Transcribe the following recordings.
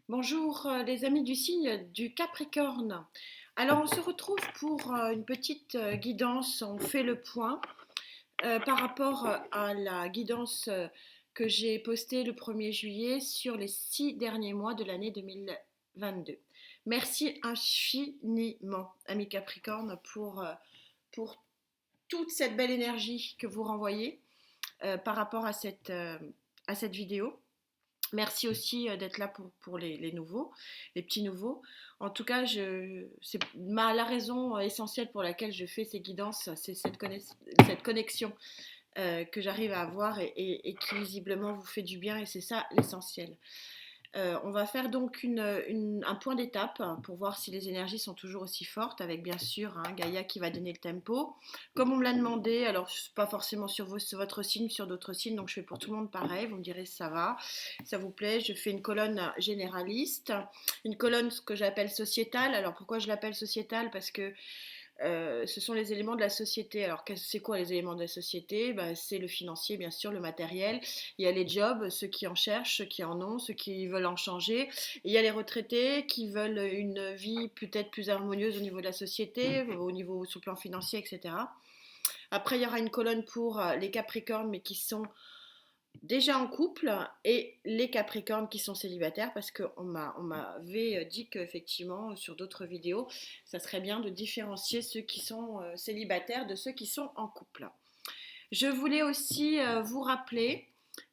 Bonjour les amis du signe du Capricorne. Alors on se retrouve pour une petite guidance, on fait le point par rapport à la guidance que j'ai postée le 1er juillet sur les 6 derniers mois de l'année 2022. Merci infiniment amis Capricorne pour toute cette belle énergie que vous renvoyez par rapport à cette vidéo. Merci aussi d'être là pour les nouveaux, les petits nouveaux. En tout cas, c'est la raison essentielle pour laquelle je fais ces guidances, c'est cette connexion que j'arrive à avoir et qui visiblement vous fait du bien et c'est ça l'essentiel. On va faire donc un point d'étape pour voir si les énergies sont toujours aussi fortes, avec bien sûr Gaïa qui va donner le tempo. Comme on me l'a demandé, alors pas forcément sur votre signe, sur d'autres signes, donc je fais pour tout le monde pareil, vous me direz si ça va, ça vous plaît. Je fais une colonne généraliste, une colonne ce que j'appelle sociétale. Alors pourquoi je l'appelle sociétale? Parce que ce sont les éléments de la société. Alors, c'est quoi les éléments de la société? C'est le financier, bien sûr, le matériel. Il y a les jobs, ceux qui en cherchent, ceux qui en ont, ceux qui veulent en changer. Et il y a les retraités qui veulent une vie peut-être plus harmonieuse au niveau de la société, au niveau sur le plan financier, etc. Après, il y aura une colonne pour les Capricornes, mais qui sont déjà en couple et les Capricornes qui sont célibataires parce qu'on m'avait dit qu'effectivement sur d'autres vidéos ça serait bien de différencier ceux qui sont célibataires de ceux qui sont en couple. Je voulais aussi vous rappeler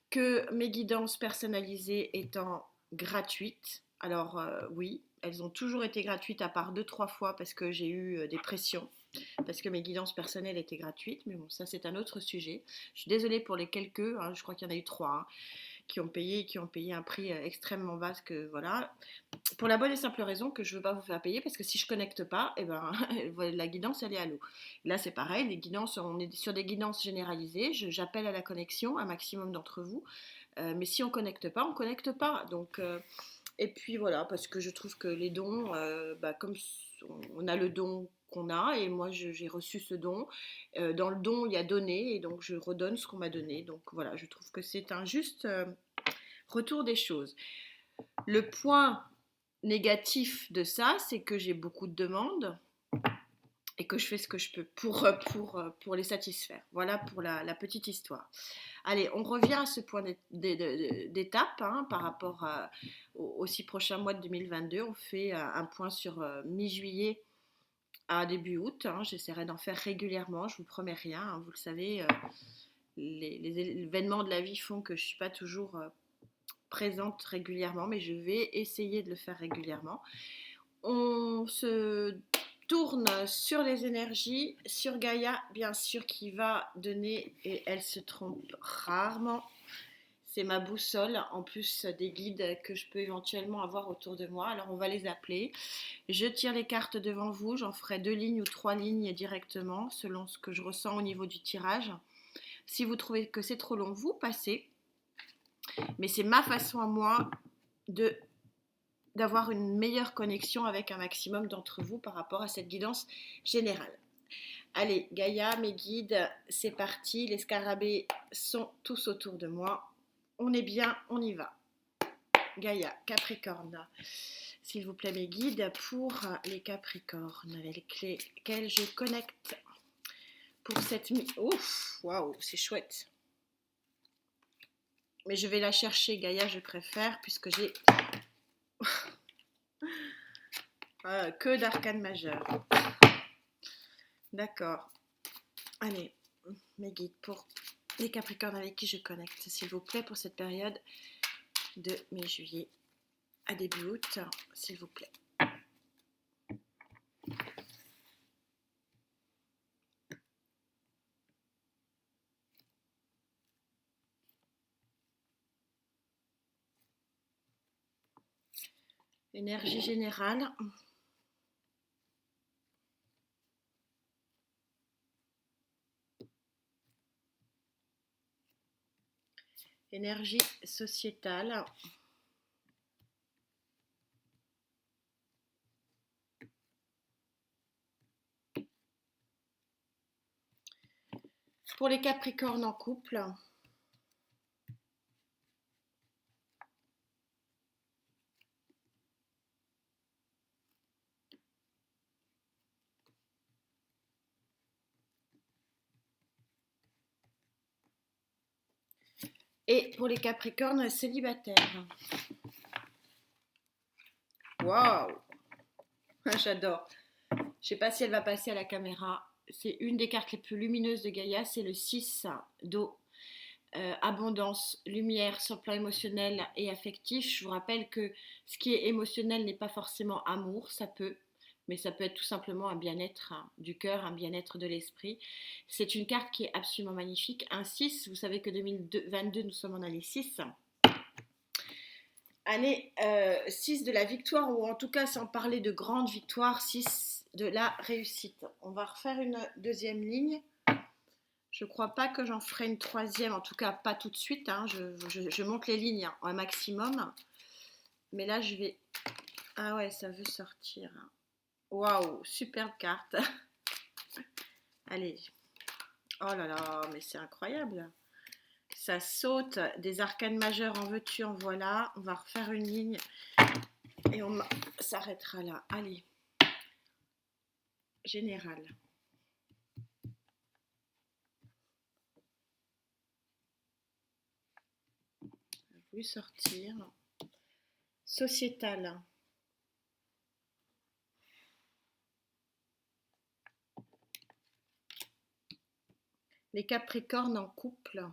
que mes guidances personnalisées étant gratuites, alors oui, elles ont toujours été gratuites à part 2-3 fois parce que j'ai eu des pressions, parce que mes guidances personnelles étaient gratuites, mais bon, ça c'est un autre sujet. Je suis désolée pour les quelques, je crois qu'il y en a eu 3 qui ont payé un prix extrêmement bas, que voilà, pour la bonne et simple raison que je ne veux pas vous faire payer, parce que si je ne connecte pas, eh ben, la guidance elle est à l'eau. Là c'est pareil, les guidances, on est sur des guidances généralisées, j'appelle à la connexion un maximum d'entre vous, mais si on ne connecte pas, on ne connecte pas. Donc, et puis voilà, parce que je trouve que les dons, comme on a le don qu'on a, et moi j'ai reçu ce don, dans le don il y a donné, et donc je redonne ce qu'on m'a donné. Donc voilà, je trouve que c'est un juste retour des choses. Le point négatif de ça, c'est que j'ai beaucoup de demandes et que je fais ce que je peux pour les satisfaire. Voilà pour la petite histoire. Allez, on revient à ce point d'étape par rapport aux 6 prochains mois de 2022. On fait un point sur mi-juillet à début août. J'essaierai d'en faire régulièrement, je vous promets rien. Vous le savez, les événements de la vie font que je ne suis pas toujours présente régulièrement, mais je vais essayer de le faire régulièrement. On se tourne sur les énergies, sur Gaïa, bien sûr, qui va donner, et elle se trompe rarement. C'est ma boussole, en plus des guides que je peux éventuellement avoir autour de moi. Alors on va les appeler. Je tire les cartes devant vous, j'en ferai 2 lignes ou 3 lignes directement, selon ce que je ressens au niveau du tirage. Si vous trouvez que c'est trop long, vous passez. Mais c'est ma façon à moi d'avoir une meilleure connexion avec un maximum d'entre vous par rapport à cette guidance générale. Allez, Gaïa, mes guides, c'est parti. Les scarabées sont tous autour de moi. On est bien, on y va. Gaïa, Capricorne. S'il vous plaît, mes guides, pour les Capricornes, avec lesquels je connecte pour cette... Ouf, waouh, c'est chouette. Mais je vais la chercher, Gaïa, je préfère, puisque j'ai... que d'arcanes majeures. D'accord. Allez, mes guides pour les Capricornes avec qui je connecte, s'il vous plaît, pour cette période de mi-juillet à début août, s'il vous plaît. Énergie générale. Énergie sociétale. Pour les Capricornes en couple. Et pour les Capricornes célibataires. Waouh! J'adore. Je ne sais pas si elle va passer à la caméra. C'est une des cartes les plus lumineuses de Gaïa, c'est le 6 d'eau. Abondance, lumière sur le plan émotionnel et affectif. Je vous rappelle que ce qui est émotionnel n'est pas forcément amour, ça peut, mais ça peut être tout simplement un bien-être du cœur, un bien-être de l'esprit. C'est une carte qui est absolument magnifique. Un 6, vous savez que 2022, nous sommes en année 6. Année 6 de la victoire, ou en tout cas sans parler de grande victoire, 6 de la réussite. On va refaire une deuxième ligne. Je ne crois pas que j'en ferai une troisième, en tout cas pas tout de suite. Hein. Je monte les lignes un maximum. Mais là, je vais... Ah ouais, ça veut sortir. Waouh, superbe carte. Allez. Oh là là, mais c'est incroyable. Ça saute des arcanes majeures, en veux-tu, en voilà. On va refaire une ligne et on s'arrêtera là. Allez. Général. Voulu sortir. Sociétal. Les Capricornes en couple.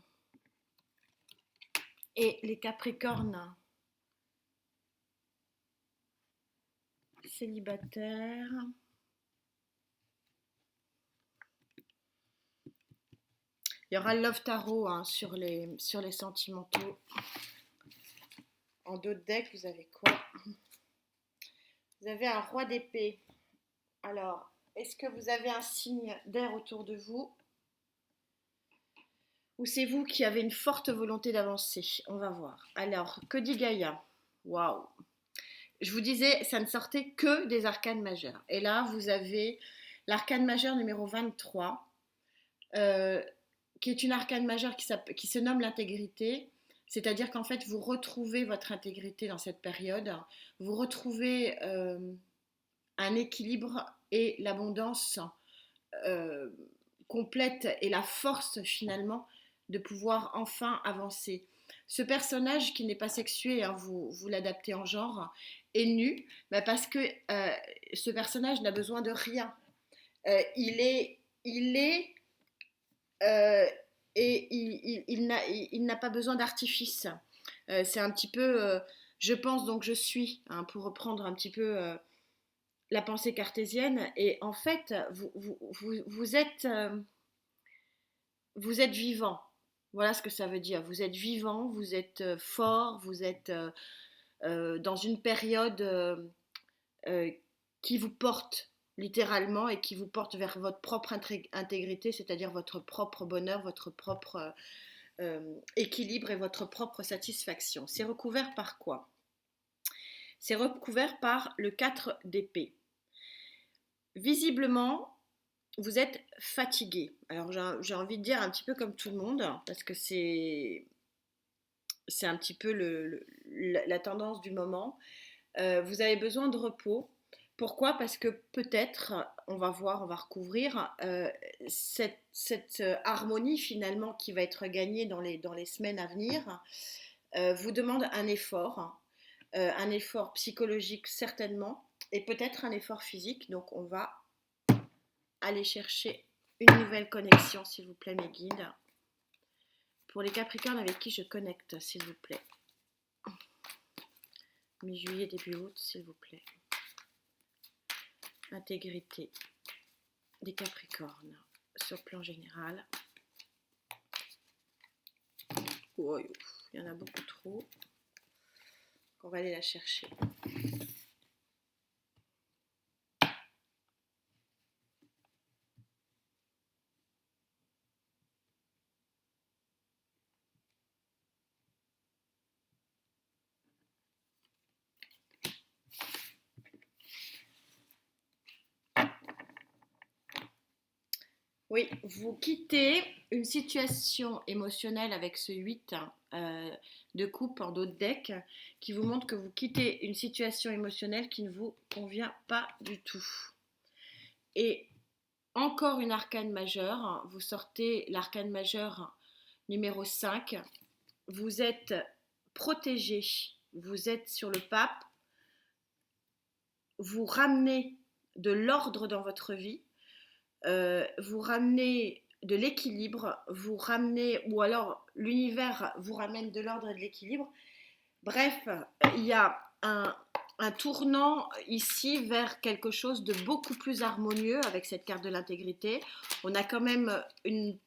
Et les Capricornes célibataires. Il y aura le Love Tarot hein, sur les sentimentaux. En dos de deck, vous avez quoi? Vous avez un roi d'épée. Alors, est-ce que vous avez un signe d'air autour de vous? Ou c'est vous qui avez une forte volonté d'avancer? On va voir. Alors, que dit Gaïa? Waouh! Je vous disais, ça ne sortait que des arcanes majeures. Et là, vous avez l'arcane majeur numéro 23, qui est une arcane majeure qui se nomme l'intégrité. C'est-à-dire qu'en fait, vous retrouvez votre intégrité dans cette période. Vous retrouvez un équilibre et l'abondance complète et la force finalement de pouvoir enfin avancer. Ce personnage qui n'est pas sexué, hein, vous l'adaptez en genre, est nu, bah parce que ce personnage n'a besoin de rien. Il est et il n'a pas besoin d'artifice. C'est un petit peu, je pense donc je suis, hein, pour reprendre un petit peu la pensée cartésienne. Et en fait, vous êtes vivant. Voilà ce que ça veut dire. Vous êtes vivant, vous êtes fort, vous êtes dans une période euh, qui vous porte littéralement et qui vous porte vers votre propre intégrité, c'est-à-dire votre propre bonheur, votre propre équilibre et votre propre satisfaction. C'est recouvert par quoi? C'est recouvert par le 4 d'épée. Visiblement, vous êtes fatigué. Alors j'ai envie de dire un petit peu comme tout le monde, parce que c'est un petit peu la tendance du moment. Vous avez besoin de repos. Pourquoi? Parce que peut-être, on va voir, on va recouvrir cette harmonie finalement qui va être gagnée dans les semaines à venir, vous demande un effort psychologique certainement, et peut-être un effort physique. Donc on va aller chercher une nouvelle connexion, s'il vous plaît, mes guides. Pour les Capricornes avec qui je connecte, s'il vous plaît. Mi-juillet, début août, s'il vous plaît. Intégrité des Capricornes sur le plan général. Oh, il y en a beaucoup trop. On va aller la chercher. Oui, vous quittez une situation émotionnelle avec ce 8 de coupe en dos de deck qui vous montre que vous quittez une situation émotionnelle qui ne vous convient pas du tout. Et encore une arcane majeure, vous sortez l'arcane majeure numéro 5. vous êtes protégé, vous êtes sur le pape, vous ramenez de l'ordre dans votre vie, vous ramenez de l'équilibre, vous ramenez, ou alors l'univers vous ramène de l'ordre et de l'équilibre. Bref, il y a un tournant ici vers quelque chose de beaucoup plus harmonieux avec cette carte de l'intégrité. On a quand même une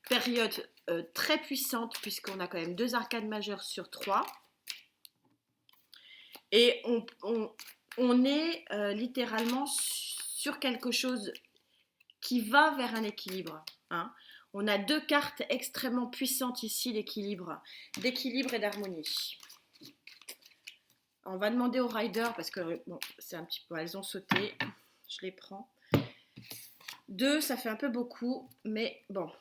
période très puissante puisqu'on a quand même 2 arcanes majeures sur 3. Et on est littéralement sur quelque chose qui va vers un équilibre. Hein. On a 2 cartes extrêmement puissantes ici d'équilibre et d'harmonie. On va demander aux riders parce que bon, c'est un petit peu, elles ont sauté. Je les prends. 2, ça fait un peu beaucoup, mais bon.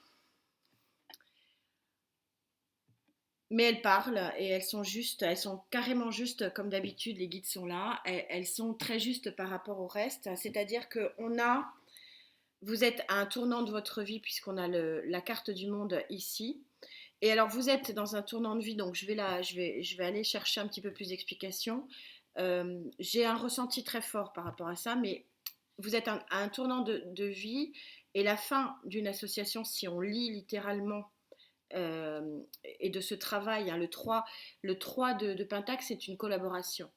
Mais elles parlent et elles sont carrément justes comme d'habitude. Les guides sont là. Elles sont très justes par rapport au reste. C'est-à-dire que vous êtes à un tournant de votre vie puisqu'on a la carte du monde ici. Et alors vous êtes dans un tournant de vie, donc je vais aller chercher un petit peu plus d'explications. J'ai un ressenti très fort par rapport à ça, mais vous êtes à un tournant de vie et la fin d'une association, si on lit littéralement, et de ce travail, hein, le 3 de Pentacle, c'est une collaboration.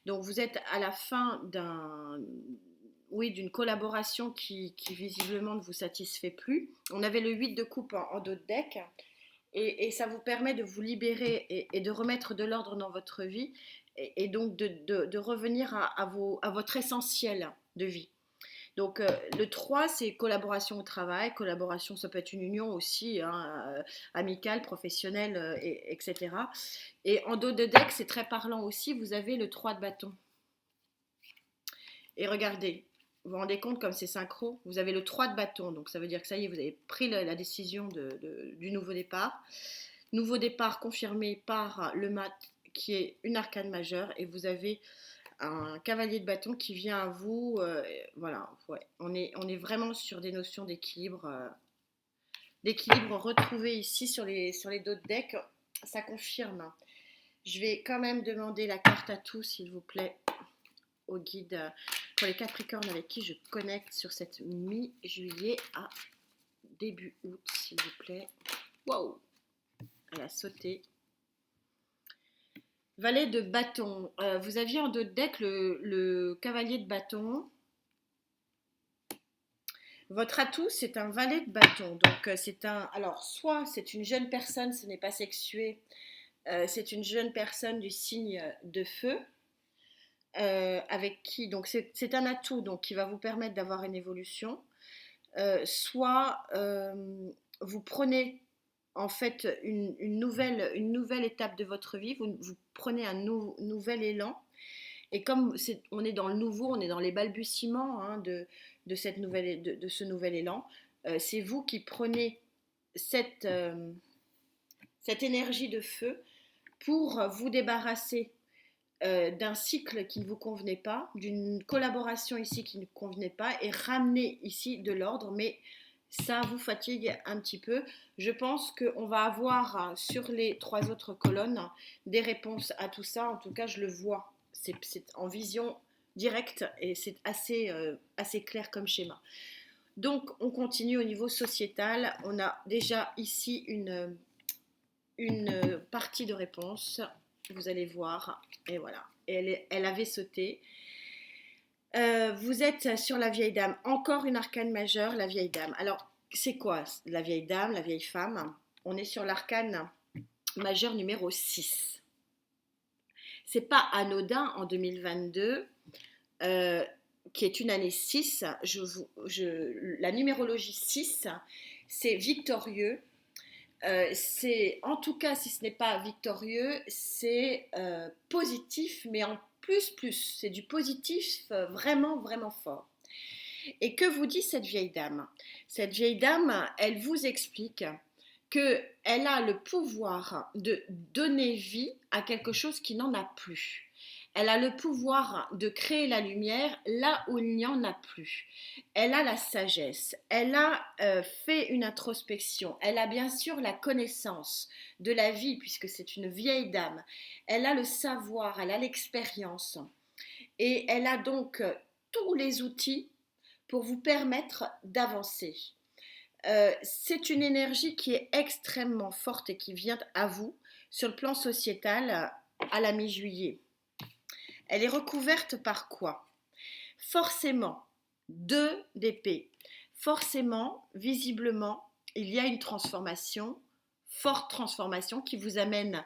Donc vous êtes à la fin d'une collaboration qui visiblement ne vous satisfait plus. On avait le 8 de coupe en dos de deck. Et ça vous permet de vous libérer et de remettre de l'ordre dans votre vie et donc de revenir à votre essentiel de vie. Donc le 3, c'est collaboration au travail. Collaboration, ça peut être une union aussi, hein, amicale, professionnelle, etc. Et en dos de deck, c'est très parlant aussi, vous avez le 3 de bâton. Et regardez, vous vous rendez compte comme c'est synchro, vous avez le 3 de bâton, donc ça veut dire que ça y est, vous avez pris la décision du nouveau départ. Nouveau départ confirmé par le mat qui est une arcane majeure et vous avez un cavalier de bâton qui vient à vous. Voilà, ouais. On est vraiment sur des notions d'équilibre retrouvées ici sur les dos de deck. Ça confirme. Je vais quand même demander la carte à tous, s'il vous plaît, au guide pour les Capricornes avec qui je connecte sur cette mi-juillet à début août, s'il vous plaît. Waouh, elle a sauté. Valet de bâton. Vous aviez en dos de deck le cavalier de bâton. Votre atout, c'est un valet de bâton. Donc, alors, soit c'est une jeune personne, ce n'est pas sexué, c'est une jeune personne du signe de feu, avec qui, donc c'est un atout donc, qui va vous permettre d'avoir une évolution. Soit vous prenez en fait une nouvelle étape de votre vie, vous prenez un nouvel élan, et comme on est dans le nouveau, on est dans les balbutiements, hein, de ce nouvel élan, c'est vous qui prenez cette énergie de feu pour vous débarrasser d'un cycle qui ne vous convenait pas, d'une collaboration ici qui ne convenait pas, et ramener ici de l'ordre, mais ça vous fatigue un petit peu. Je pense qu'on va avoir sur les 3 autres colonnes des réponses à tout ça. En tout cas, je le vois. C'est en vision directe et c'est assez clair comme schéma. Donc, on continue au niveau sociétal. On a déjà ici une partie de réponse. Vous allez voir. Et voilà. Et elle avait sauté. Vous êtes sur la vieille dame, encore une arcane majeure, la vieille dame. Alors, c'est quoi la vieille dame, la vieille femme? On est sur l'arcane majeur numéro 6. C'est pas anodin en 2022, qui est une année 6. La numérologie 6, c'est victorieux. C'est, en tout cas, si ce n'est pas victorieux, c'est positif, mais en plus, c'est du positif vraiment, vraiment fort. Et que vous dit cette vieille dame? Cette vieille dame, elle vous explique qu'elle a le pouvoir de donner vie à quelque chose qui n'en a plus. Elle a le pouvoir de créer la lumière là où il n'y en a plus. Elle a la sagesse. Elle a fait une introspection. Elle a bien sûr la connaissance de la vie puisque c'est une vieille dame. Elle a le savoir, elle a l'expérience. Et elle a donc tous les outils pour vous permettre d'avancer. C'est une énergie qui est extrêmement forte et qui vient à vous sur le plan sociétal à la mi-juillet. Elle est recouverte par quoi? Forcément, 2 d'épée. Forcément, visiblement, il y a une transformation, forte transformation qui vous amène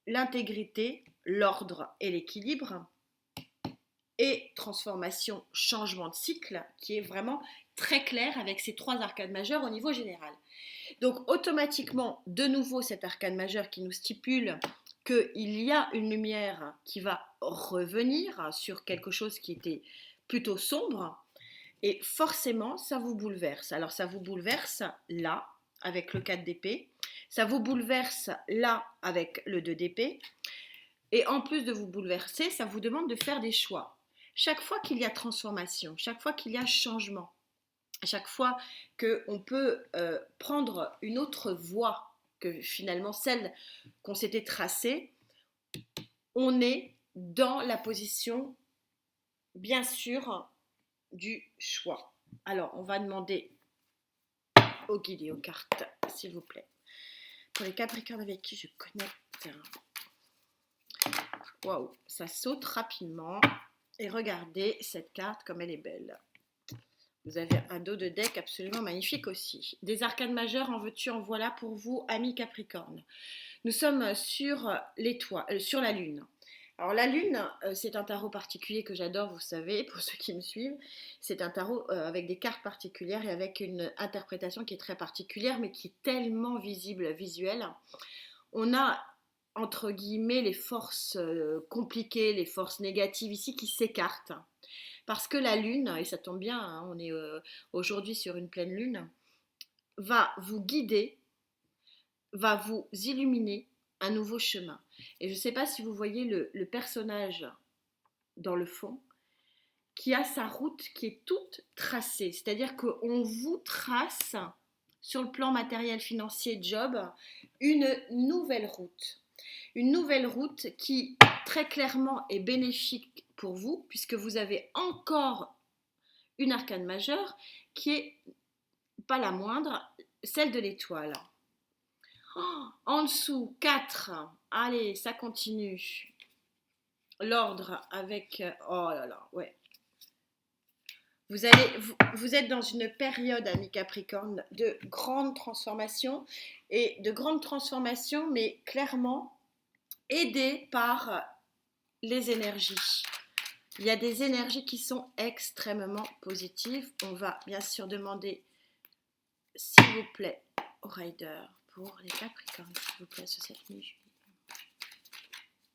l'intégrité, l'ordre et l'équilibre. Et transformation, changement de cycle, qui est vraiment très clair avec ces 3 arcanes majeures au niveau général. Donc automatiquement, de nouveau, cet arcane majeur qui nous stipule qu'il y a une lumière qui va revenir sur quelque chose qui était plutôt sombre, et forcément, ça vous bouleverse. Alors ça vous bouleverse là, avec le 4 d'épée, ça vous bouleverse là, avec le 2 d'épée, et en plus de vous bouleverser, ça vous demande de faire des choix. Chaque fois qu'il y a transformation, chaque fois qu'il y a changement, à chaque fois qu'on peut prendre une autre voie que finalement celle qu'on s'était tracée, on est dans la position, bien sûr, du choix. Alors, on va demander au guide et aux cartes, s'il vous plaît. Pour les Capricornes avec qui je connais. Waouh, ça saute rapidement. Et regardez cette carte comme elle est belle. Vous avez un dos de deck absolument magnifique aussi. Des arcanes majeures, en veux-tu, en voilà pour vous, amis Capricorne. Nous sommes sur l'étoile, sur la Lune. Alors la Lune, c'est un tarot particulier que j'adore, vous savez, pour ceux qui me suivent. C'est un tarot avec des cartes particulières et avec une interprétation qui est très particulière, mais qui est tellement visible, visuelle. On a, entre guillemets, les forces compliquées, les forces négatives ici qui s'écartent. Parce que la Lune, et ça tombe bien, hein, on est aujourd'hui sur une pleine Lune, va vous guider, va vous illuminer un nouveau chemin. Et je ne sais pas si vous voyez le personnage dans le fond, qui a sa route qui est toute tracée. C'est-à-dire qu'on vous trace, sur le plan matériel, financier, job, une nouvelle route. Une nouvelle route qui, très clairement, est bénéfique pour vous, puisque vous avez encore une arcane majeure qui est pas la moindre, celle de l'étoile. Oh, en dessous, 4. Allez, ça continue. L'ordre avec... Oh là là, ouais. Vous êtes dans une période, amis Capricorne, de grande transformation. Et de grande transformation, mais clairement aidée par les énergies. Il y a des énergies qui sont extrêmement positives. On va bien sûr demander, s'il vous plaît, au rider pour les Capricornes, s'il vous plaît, sur cette mi-juillet.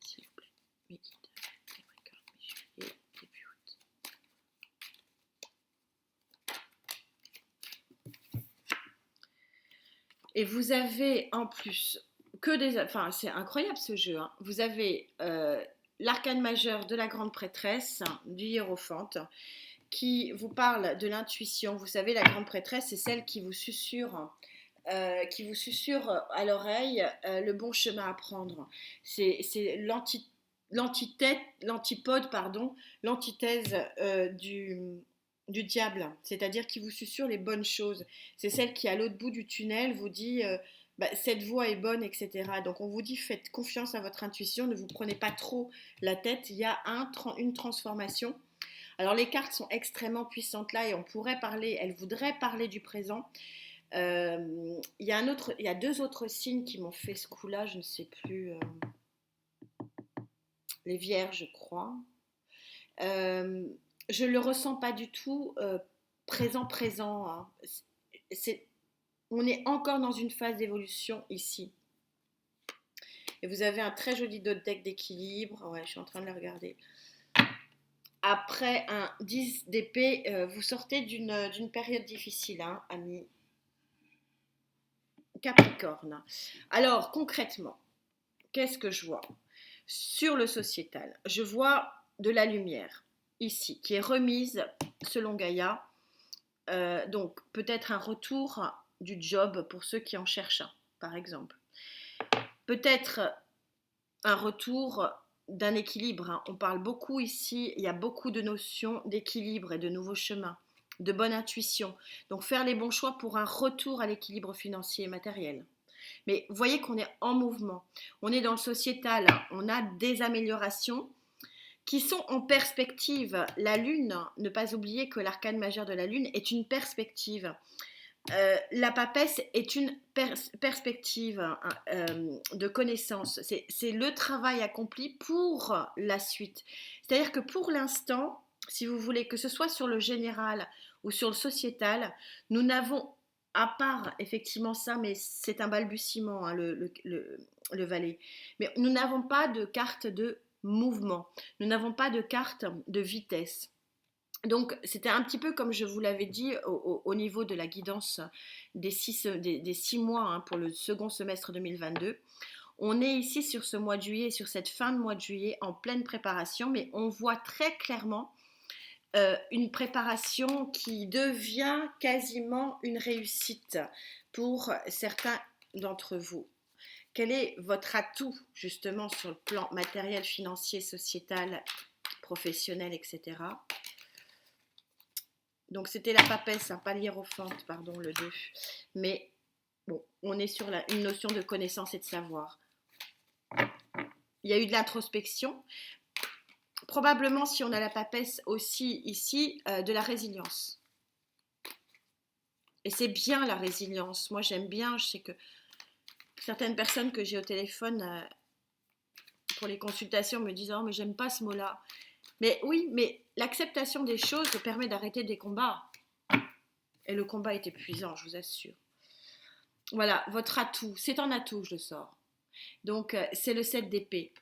S'il vous plaît, mes guides, Capricorne, mi-juillet, début août. Et vous avez en plus que des... Enfin, c'est incroyable ce jeu. Hein. Vous avez l'arcane majeur de la grande prêtresse, du hiérophante, qui vous parle de l'intuition. Vous savez, la grande prêtresse, c'est celle qui vous susurre à l'oreille le bon chemin à prendre. C'est l'antipode, l'antithèse du diable, c'est-à-dire qui vous susurre les bonnes choses. C'est celle qui, à l'autre bout du tunnel, vous dit cette voie est bonne, etc. Donc on vous dit faites confiance à votre intuition, ne vous prenez pas trop la tête, il y a une transformation. Alors les cartes sont extrêmement puissantes là et on pourrait parler, elles voudraient parler du présent. Il y a 2 autres signes qui m'ont fait ce coup-là, je ne sais plus, les Vierges, je crois. Je ne le ressens pas du tout présent. Hein. On est encore dans une phase d'évolution ici. Et vous avez un très joli deck d'équilibre. Ouais, je suis en train de le regarder. Après un 10 d'épée, vous sortez d'une période difficile, hein, amis Capricorne. Alors, concrètement, qu'est-ce que je vois? Sur le sociétal, je vois de la lumière ici qui est remise selon Gaïa. Donc peut-être un retour du job pour ceux qui en cherchent un, par exemple. Peut-être un retour d'un équilibre, hein. On parle beaucoup ici, il y a beaucoup de notions d'équilibre et de nouveaux chemins, de bonne intuition. Donc faire les bons choix pour un retour à l'équilibre financier et matériel. Mais vous voyez qu'on est en mouvement. On est dans le sociétal, on a des améliorations qui sont en perspective. La Lune, ne pas oublier que l'arcane majeur de la Lune est une perspective. La papesse est une perspective de connaissance. C'est le travail accompli pour la suite. C'est-à-dire que pour l'instant, si vous voulez, que ce soit sur le général ou sur le sociétal, nous n'avons, à part effectivement ça, mais c'est un balbutiement, hein, le valet, mais nous n'avons pas de carte de mouvement, nous n'avons pas de carte de vitesse. Donc, c'était un petit peu comme je vous l'avais dit au niveau de la guidance des 6 mois, hein, pour le second semestre 2022. On est ici sur ce mois de juillet, sur cette fin de mois de juillet, en pleine préparation, mais on voit très clairement une préparation qui devient quasiment une réussite pour certains d'entre vous. Quel est votre atout justement sur le plan matériel, financier, sociétal, professionnel, etc. Donc c'était la papesse, hein, pas l'hiérophante, pardon, le 2. Mais bon, on est sur une notion de connaissance et de savoir. Il y a eu de l'introspection. Probablement, si on a la papesse aussi ici, de la résilience. Et c'est bien la résilience. Moi, j'aime bien. Je sais que certaines personnes que j'ai au téléphone pour les consultations me disent « Oh, mais j'aime pas ce mot-là ». Mais oui, mais l'acceptation des choses permet d'arrêter des combats. Et le combat est épuisant, je vous assure. Voilà, votre atout. C'est un atout, je le sors. Donc, c'est le 7 d'épée.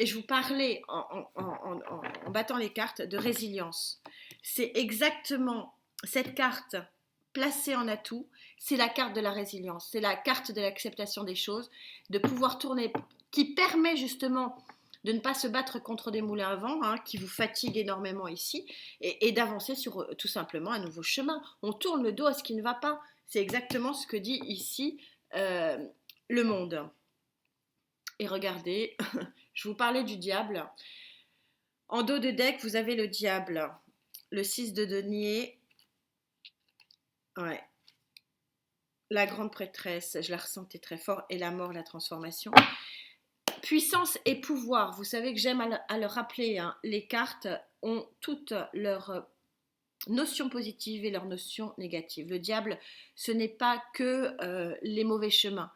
Et je vous parlais, en battant les cartes, de résilience. C'est exactement cette carte placée en atout, c'est la carte de la résilience. C'est la carte de l'acceptation des choses, de pouvoir tourner, qui permet justement de ne pas se battre contre des moulins à vent, hein, qui vous fatiguent énormément ici, et d'avancer sur tout simplement un nouveau chemin. On tourne le dos à ce qui ne va pas. C'est exactement ce que dit ici le monde. Et regardez, je vous parlais du diable. En dos de deck, vous avez le diable, le 6 de denier, ouais, la grande prêtresse, je la ressentais très fort, et la mort, la transformation. Puissance et pouvoir, vous savez que j'aime à le rappeler, hein, les cartes ont toutes leurs notions positives et leurs notions négatives. Le diable, ce n'est pas que les mauvais chemins.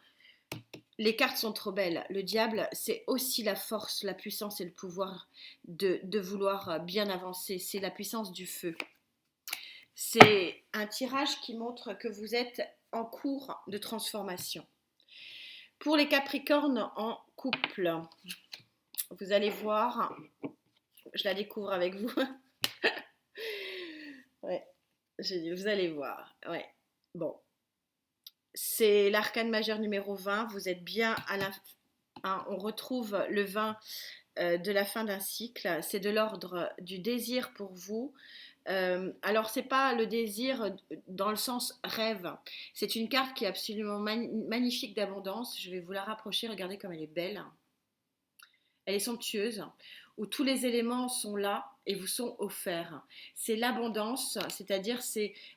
Les cartes sont trop belles. Le diable, c'est aussi la force, la puissance et le pouvoir de vouloir bien avancer. C'est la puissance du feu. C'est un tirage qui montre que vous êtes en cours de transformation. Pour les Capricornes en couple, vous allez voir, je la découvre avec vous. Ouais, vous allez voir. Ouais, bon. C'est l'arcane majeur numéro 20. Vous êtes bien à la... Hein, on retrouve le 20 de la fin d'un cycle. C'est de l'ordre du désir pour vous. Alors, c'est pas le désir dans le sens rêve. C'est une carte qui est absolument magnifique d'abondance. Je vais vous la rapprocher. Regardez comme elle est belle. Elle est somptueuse, où tous les éléments sont là et vous sont offerts. C'est l'abondance, c'est-à-dire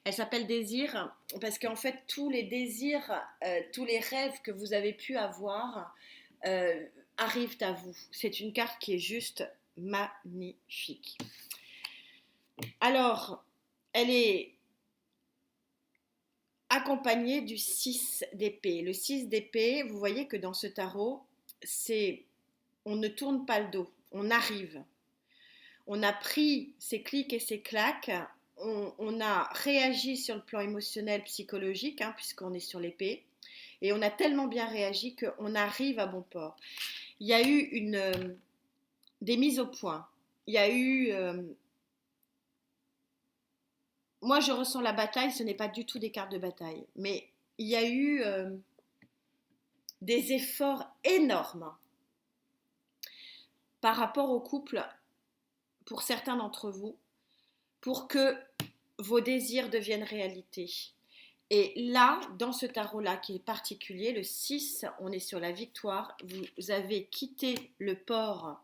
elle s'appelle désir parce qu'en fait tous les désirs, tous les rêves que vous avez pu avoir arrivent à vous. C'est une carte qui est juste magnifique. Alors, elle est accompagnée du 6 d'épée. Le 6 d'épée, vous voyez que dans ce tarot, on ne tourne pas le dos, on arrive. On a pris ses clics et ses claques, on a réagi sur le plan émotionnel, psychologique, hein, puisqu'on est sur l'épée, et on a tellement bien réagi qu'on arrive à bon port. Il y a eu des mises au point, il y a eu... moi, je ressens la bataille, ce n'est pas du tout des cartes de bataille, mais il y a eu des efforts énormes par rapport au couple, pour certains d'entre vous, pour que vos désirs deviennent réalité. Et là, dans ce tarot-là qui est particulier, le 6, on est sur la victoire. Vous avez quitté le port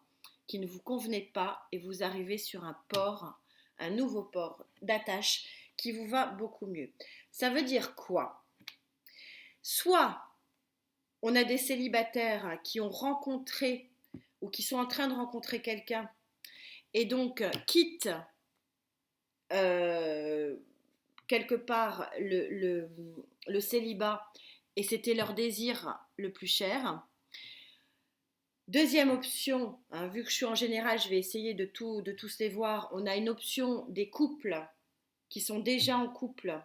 qui ne vous convenait pas et vous arrivez sur un port, un nouveau port d'attache qui vous va beaucoup mieux. Ça veut dire quoi? Soit on a des célibataires qui ont rencontré ou qui sont en train de rencontrer quelqu'un et donc quittent quelque part le célibat et c'était leur désir le plus cher. Deuxième option, hein, vu que je suis en général, je vais essayer de tous les voir. On a une option des couples qui sont déjà en couple,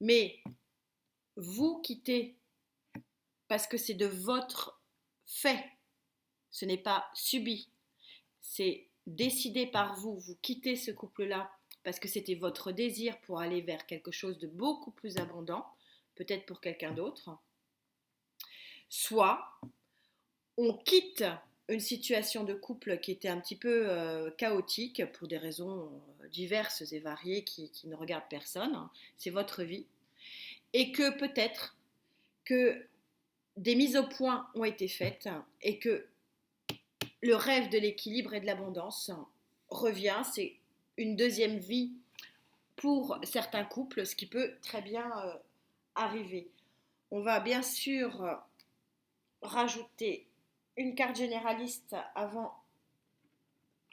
mais vous quittez parce que c'est de votre fait. Ce n'est pas subi. C'est décidé par vous. Vous quittez ce couple-là parce que c'était votre désir pour aller vers quelque chose de beaucoup plus abondant, peut-être pour quelqu'un d'autre. Soit on quitte une situation de couple qui était un petit peu chaotique pour des raisons diverses et variées qui ne regardent personne. C'est votre vie. Et que peut-être que des mises au point ont été faites et que le rêve de l'équilibre et de l'abondance revient. C'est une deuxième vie pour certains couples, ce qui peut très bien arriver. On va bien sûr rajouter une carte généraliste avant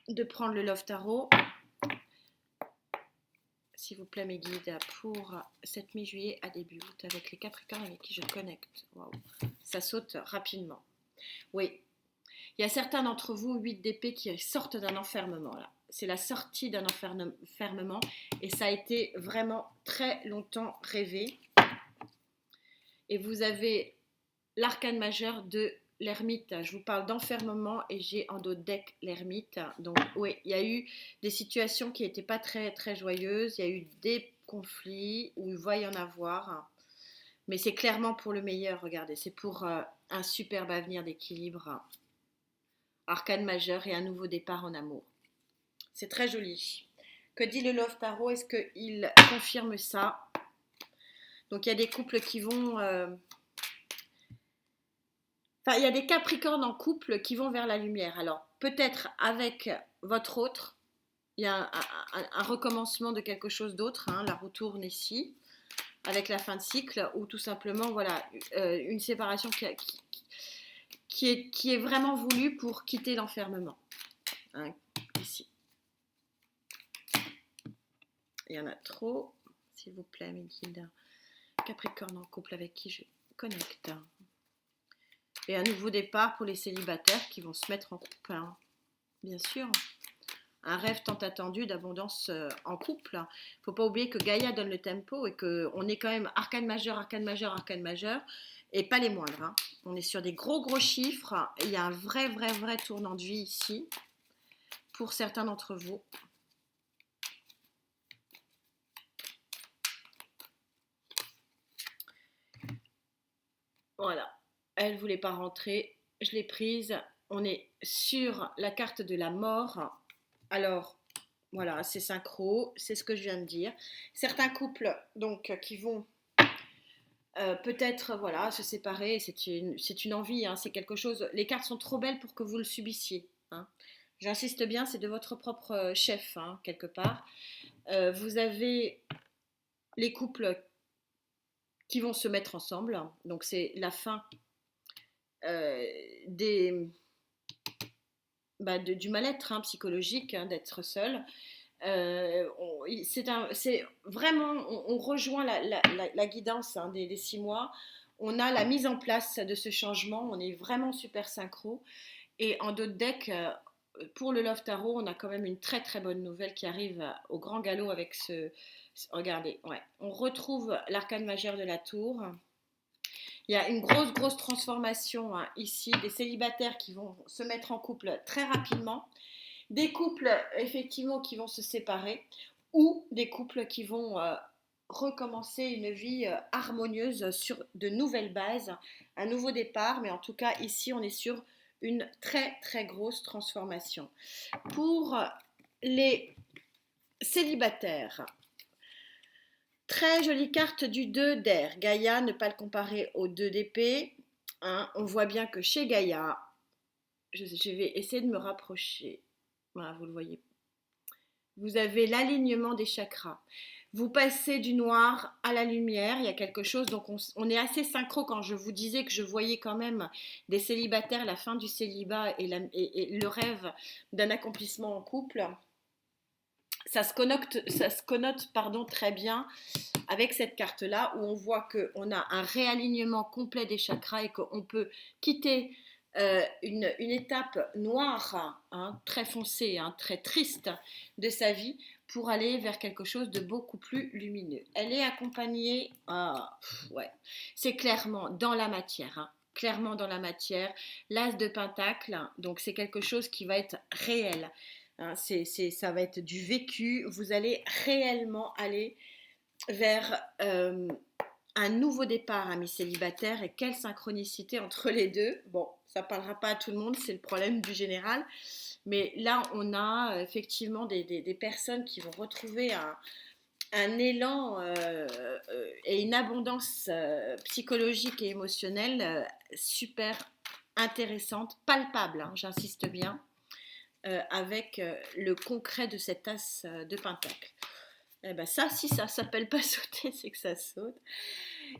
de prendre le Love Tarot. S'il vous plaît, mes guides, pour cette mi-juillet à début août avec les Capricornes avec qui je connecte. Waouh, ça saute rapidement. Oui, il y a certains d'entre vous, 8 d'épée, qui sortent d'un enfermement là. C'est la sortie d'un enfermement et ça a été vraiment très longtemps rêvé. Et vous avez l'arcane majeur de l'ermite. Je vous parle d'enfermement et j'ai en dos de deck l'ermite. Donc oui, il y a eu des situations qui n'étaient pas très, très joyeuses. Il y a eu des conflits où il va y en avoir. Mais c'est clairement pour le meilleur, regardez. C'est pour un superbe avenir d'équilibre. Arcane majeur et un nouveau départ en amour. C'est très joli. Que dit le Love Tarot? Est-ce qu'il confirme ça? Donc il y a des couples qui vont... Enfin, il y a des Capricornes en couple qui vont vers la lumière. Alors peut-être avec votre autre, il y a un recommencement de quelque chose d'autre. Hein, la roue tourne ici, avec la fin de cycle, ou tout simplement voilà, une séparation qui est vraiment voulue pour quitter l'enfermement. Hein, ici. Il y en a trop, s'il vous plaît, mes guides. Capricorne en couple avec qui je connecte. Et un nouveau départ pour les célibataires qui vont se mettre en couple. Hein. Bien sûr. Un rêve tant attendu d'abondance en couple. Il ne faut pas oublier que Gaïa donne le tempo et qu'on est quand même arcane majeur, arcane majeur, arcane majeur. Et pas les moindres. Hein. On est sur des gros chiffres. Il y a un vrai tournant de vie ici. Pour certains d'entre vous. Voilà, elle ne voulait pas rentrer, je l'ai prise. On est sur la carte de la mort. Alors, voilà, c'est synchro, c'est ce que je viens de dire. Certains couples, donc, qui vont peut-être, voilà, se séparer, c'est une envie, hein, c'est quelque chose. Les cartes sont trop belles pour que vous le subissiez. Hein. J'insiste bien, c'est de votre propre chef, hein, quelque part. Vous avez les couples qui vont se mettre ensemble. Donc c'est la fin du mal-être hein, psychologique, hein, d'être seul. C'est vraiment, on rejoint la guidance hein, des 6 mois. On a la mise en place de ce changement. On est vraiment super synchro. Et en dos de deck, pour le Love Tarot, on a quand même une très très bonne nouvelle qui arrive au grand galop avec regardez, ouais. On retrouve l'arcane majeur de la tour. Il y a une grosse transformation hein, ici, des célibataires qui vont se mettre en couple très rapidement, des couples effectivement qui vont se séparer ou des couples qui vont recommencer une vie harmonieuse sur de nouvelles bases, un nouveau départ, mais en tout cas ici on est sur une très très grosse transformation. Pour les célibataires, très jolie carte du 2 d'air. Gaïa, ne pas le comparer au 2 d'épée. Hein, on voit bien que chez Gaïa, je vais essayer de me rapprocher. Voilà, vous le voyez. Vous avez l'alignement des chakras. Vous passez du noir à la lumière, il y a quelque chose, donc on est assez synchro quand je vous disais que je voyais quand même des célibataires, la fin du célibat et le rêve d'un accomplissement en couple. Ça se connote pardon, très bien avec cette carte-là où on voit qu'on a un réalignement complet des chakras et qu'on peut quitter une étape noire, hein, très foncée, hein, très triste de sa vie pour aller vers quelque chose de beaucoup plus lumineux. Elle est accompagnée, ouais, c'est clairement dans la matière, hein, clairement dans la matière. L'as de pentacle, donc c'est quelque chose qui va être réel. Hein, ça va être du vécu. Vous allez réellement aller vers un nouveau départ, amis célibataires, et quelle synchronicité entre les deux. Bon, ça ne parlera pas à tout le monde, c'est le problème du général, mais là, on a effectivement des personnes qui vont retrouver un élan et une abondance psychologique et émotionnelle super intéressante, palpable, hein, j'insiste bien, avec le concret de cet as de pentacle. Eh ben ça, si ça s'appelle pas sauter, c'est que ça saute.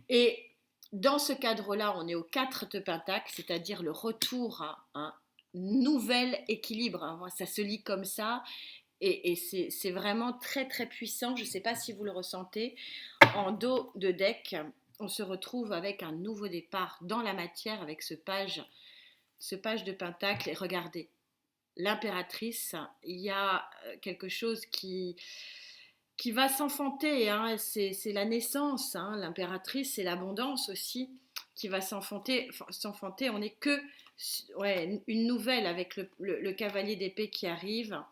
Et dans ce cadre-là, on est au 4 de pentacle, c'est-à-dire le retour à un nouvel équilibre. Hein. Ça se lit comme ça. Et c'est vraiment très très puissant. Je ne sais pas si vous le ressentez. En dos de deck, on se retrouve avec un nouveau départ dans la matière avec ce page de pentacle. Et regardez, l'impératrice, il y a quelque chose qui va s'enfanter, hein, c'est la naissance, hein, l'impératrice, c'est l'abondance aussi qui va s'enfanter, on n'est que une nouvelle avec le cavalier d'épée qui arrive,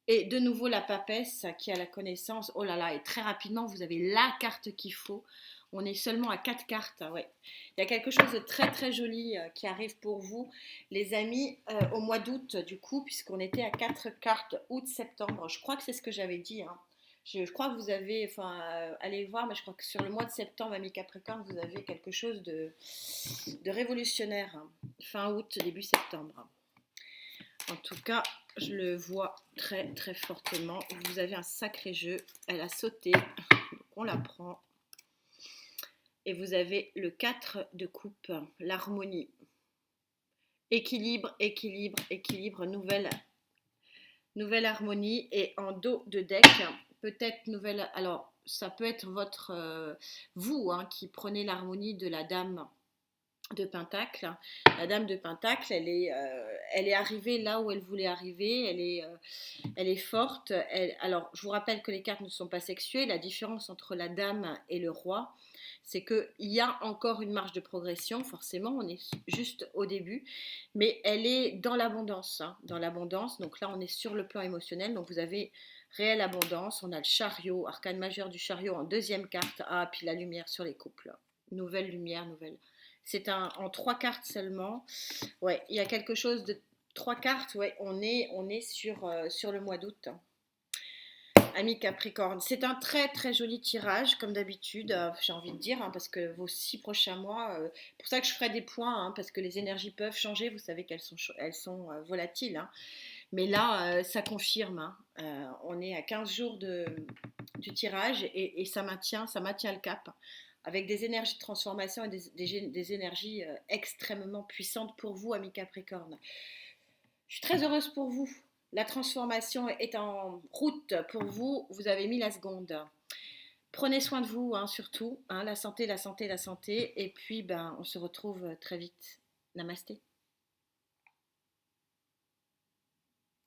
et de nouveau la papesse qui a la connaissance, oh là là, et très rapidement vous avez la carte qu'il faut, on est seulement à 4 cartes, ouais. Il y a quelque chose de très très joli qui arrive pour vous, les amis, au mois d'août du coup, puisqu'on était à 4 cartes, août-septembre, je crois que c'est ce que j'avais dit, hein. Je crois que vous avez, allez voir, mais je crois que sur le mois de septembre, ami Capricorne, vous avez quelque chose de révolutionnaire, hein. Fin août, début septembre. En tout cas, je le vois très très fortement. Vous avez un sacré jeu. Elle a sauté, donc on la prend. Et vous avez le 4 de coupe, l'harmonie. Équilibre, équilibre, équilibre, nouvelle harmonie. Et en dos de deck, peut-être nouvelle. Alors, ça peut être vous hein, qui prenez l'harmonie de la dame de Pentacle. La dame de Pentacle, elle est arrivée là où elle voulait arriver, elle est forte. Alors, je vous rappelle que les cartes ne sont pas sexuées. La différence entre la dame et le roi, c'est qu'il y a encore une marge de progression, forcément, on est juste au début, mais elle est dans l'abondance, hein, dans l'abondance. Donc là, on est sur le plan émotionnel, donc vous avez réelle abondance. On a le chariot, arcane majeur du chariot en deuxième carte. Ah, puis la lumière sur les couples. Nouvelle lumière, nouvelle. C'est en 3 cartes seulement. Ouais, il y a quelque chose de 3 cartes. Ouais, on est sur le mois d'août. Ami Capricorne, c'est un très très joli tirage, comme d'habitude, j'ai envie de dire, hein, parce que vos 6 prochains mois, pour ça que je ferai des points, hein, parce que les énergies peuvent changer, vous savez qu'elles sont volatiles, hein. Mais là, ça confirme, hein, on est à 15 jours du tirage et ça maintient le cap, avec des énergies de transformation et des énergies extrêmement puissantes pour vous, ami Capricorne. Je suis très heureuse pour vous. La transformation est en route pour vous. Vous avez mis la seconde. Prenez soin de vous, hein, surtout. Hein, la santé, la santé, la santé. Et puis, on se retrouve très vite. Namasté.